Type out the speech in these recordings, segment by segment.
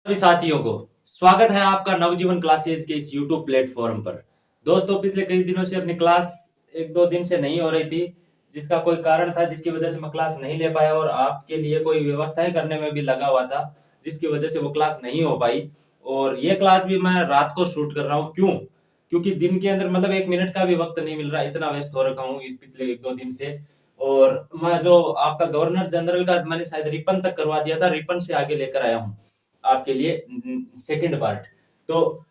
सभी साथियों को स्वागत है आपका नवजीवन क्लासेज के इस YouTube प्लेटफॉर्म पर। दोस्तों, पिछले कई दिनों से अपनी क्लास एक दो दिन से नहीं हो रही थी, जिसका कोई कारण था, जिसकी वजह से मैं क्लास नहीं ले पाया और आपके लिए कोई व्यवस्थाएं करने में भी लगा हुआ था, जिसकी वजह से वो क्लास नहीं हो पाई। और ये क्लास भी मैं रात को शूट कर रहा हूँ। क्यों? क्योंकि दिन के अंदर मतलब 1 मिनट का भी वक्त नहीं मिल रहा, इतना व्यस्त हो रखा हूँ इस पिछले एक दो दिन से। और मैं जो आपका गवर्नर जनरल का मैंने शायद रिपन तक करवा दिया था, रिपन से आगे लेकर आया हूँ आपके लिए सेकंड पार्ट। तो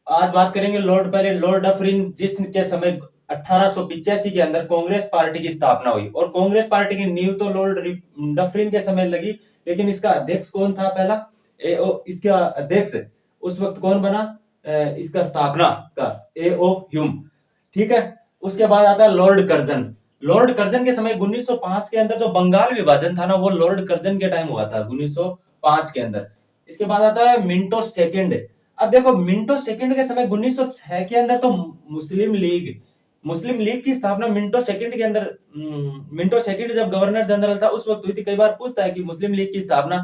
आज बात करेंगे लॉर्ड डफरिन, जिसके समय 1885 के अंदर कांग्रेस पार्टी की स्थापना हुई। और कांग्रेस पार्टी की नींव तो लॉर्ड डफरिन के समय लगी, लेकिन इसका अध्यक्ष कौन था पहला? इसका अध्यक्ष उस वक्त कौन बना? इसका स्थापना का A.O. ह्यूम। ठीक है। उसके बाद आता है लॉर्ड कर्जन। लॉर्ड कर्जन के समय 1905 के अंदर जो बंगाल विभाजन था ना, वो लॉर्ड कर्जन के टाइम हुआ था 1905 के अंदर। इसके बाद आता है मिंटो सेकंड। अब देखो, मिंटो सेकंड के समय 1906 के अंदर तो मुस्लिम लीग की स्थापना मिंटो सेकंड के अंदर, मिंटो सेकंड जब गवर्नर जनरल था उस वक्त हुई थी। कई बार पूछता है कि मुस्लिम लीग की स्थापना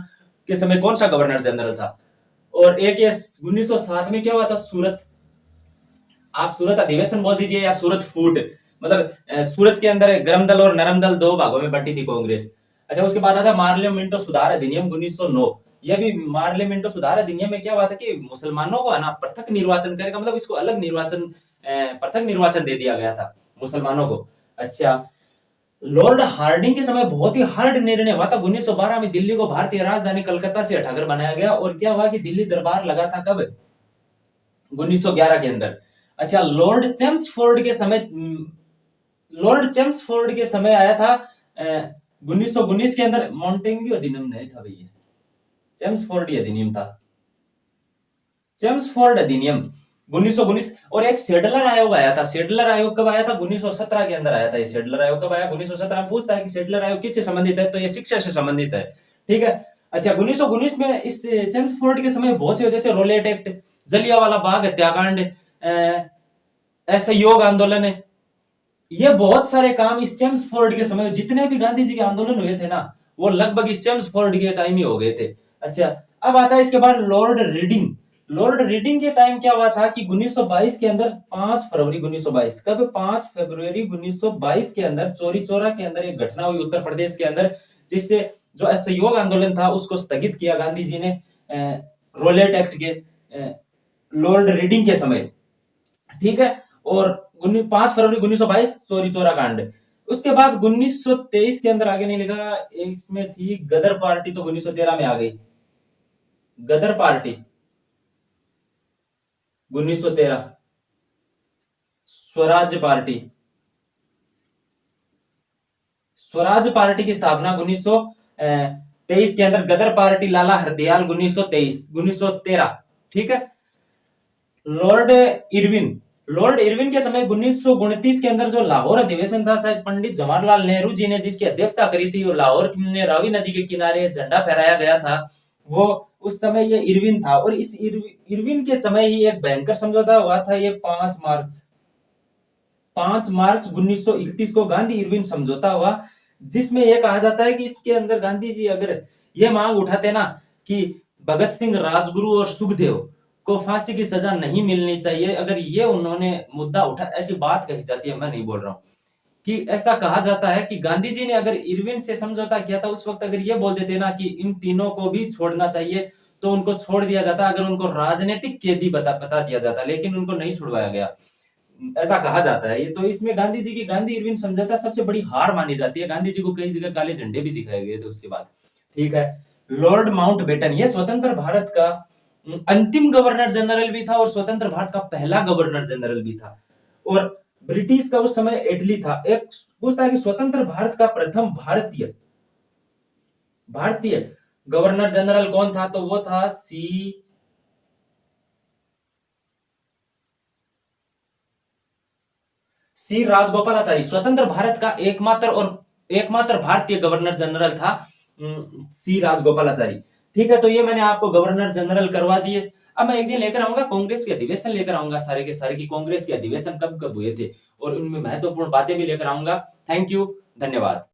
के समय कौन सा गवर्नर जनरल था। और एक ये 1907 में क्या हुआ था? सूरत, आप सूरत अधिवेशन बोल दीजिए या सूरत फूट, मतलब सूरत के अंदर गर्म दल और नरम दल दो भागों में बंटी थी कांग्रेस। अच्छा, उसके बाद आता पार्लियामेंटो सुधार अधिनियम 1909। यह भी पार्लियामेंटो सुधार अधिनियम में क्या हुआ था कि मुसलमानों को है ना पृथक निर्वाचन करेगा, मतलब इसको अलग निर्वाचन, पृथक निर्वाचन दे दिया गया था मुसलमानों को। अच्छा, लॉर्ड हार्डिंग के समय बहुत ही हार्ड निर्णय हुआ था। 1912 में दिल्ली को भारतीय राजधानी कलकत्ता से हटाकर बनाया गया। और क्या हुआ कि दिल्ली दरबार लगा था कब? 1911 के अंदर। अच्छा, लॉर्ड चेम्सफोर्ड के समय आया था 1919 के अंदर मॉन्टेग्यू अधिनियम नहीं था भैया, चेम्सफोर्ड अधिनियम था, चेम्सफोर्ड अधिनियम 1919। और एक सेडलर आयोग आया था। सेडलर आयोग कब आया था? 1917 के अंदर आया था। ये सेडलर आयोग कब आया? 1917 में। पूछता है कि सेडलर आयोग किससे संबंधित है, तो ये शिक्षा से संबंधित है। ठीक है। अच्छा, 1919 में इस चेम्सफोर्ड के समय बहुत से, जैसे रोलेट एक्ट, जलियांवाला बाग हत्याकांड, असहयोग आंदोलन है, ये बहुत सारे काम इस चेम्सफोर्ड के समय, जितने भी गांधी जी के आंदोलन हुए थे ना, वो लगभग इस चेम्सफोर्ड के टाइम ही हो गए थे। अच्छा, अब आता है इसके बाद लॉर्ड रीडिंग। लॉर्ड रीडिंग के टाइम क्या हुआ था कि 1922 के अंदर 5 फरवरी 1922, कब? 5 फरवरी 1922 के अंदर चोरी चौरा के अंदर एक घटना हुई उत्तर प्रदेश के अंदर, जिससे जो असहयोग आंदोलन था उसको स्थगित किया गांधी जी ने रोलेट एक्ट के लॉर्ड रीडिंग के समय। ठीक है। और 5 फरवरी 1922 चोरी चौरा कांड। उसके बाद 1923 के अंदर आगे नहीं लिखा, इसमें थी गदर पार्टी, तो 1913 में आ गई Ghadar party 1913। Swaraj party, Swaraj party की स्थापना 1923 के अंदर, गदर पार्टी लाला हरदयाल 1913। ठीक है। लॉर्ड इरविन, लॉर्ड इरविन के समय 1929 के अंदर जो लाहौर अधिवेशन था, शायद पंडित जवाहरलाल नेहरू जी ने जिसकी अध्यक्षता करी थी, और लाहौर में रावी नदी के किनारे झंडा फहराया गया था, वो उस समय ये इरविन था। और इस इरविन के समय ही एक भयंकर समझौता हुआ था, ये 5 मार्च 1931 को गांधी इरविन समझौता हुआ, जिसमें यह कहा जाता है कि इसके अंदर गांधी जी अगर ये मांग उठाते ना कि भगत सिंह, राजगुरु और सुखदेव को फांसी की सजा नहीं मिलनी चाहिए, अगर ये उन्होंने मुद्दा उठा, ऐसी बात कही जाती है, मैं नहीं बोल रहा हूं, कि ऐसा कहा जाता है कि गांधी जी ने अगर इरविन से समझौता किया था, उस वक्त अगर ये बोल देते ना कि इन तीनों को भी छोड़ना चाहिए, तो उनको छोड़ दिया जाता, अगर उनको राजनीतिक कैदी बता दिया जाता, लेकिन उनको नहीं छुड़वाया गया, ऐसा कहा जाता है। ये तो इसमें गांधी जी की गांधी इरविन समझौता सबसे बड़ी हार मानी जाती है। गांधी जी को कई जगह काले झंडे भी दिखाए गए थे उसके बाद। ठीक है। लॉर्ड माउंटबेटन, ये स्वतंत्र भारत का अंतिम गवर्नर जनरल भी था और स्वतंत्र भारत का पहला गवर्नर जनरल भी था। और ब्रिटिश का उस समय इटली था। एक पूछता है कि स्वतंत्र भारत का प्रथम भारतीय भारतीय गवर्नर जनरल कौन था, तो वो था सी राजगोपालाचारी। स्वतंत्र भारत का एकमात्र भारतीय गवर्नर जनरल था सी राजगोपालाचारी। ठीक है। तो ये मैंने आपको गवर्नर जनरल करवा दिए। अब मैं एक दिन लेकर आऊंगा कांग्रेस के अधिवेशन, लेकर आऊंगा सारे के सारे की कांग्रेस के अधिवेशन कब कब हुए थे, और उनमें महत्वपूर्ण बातें भी लेकर आऊंगा। थैंक यू, धन्यवाद।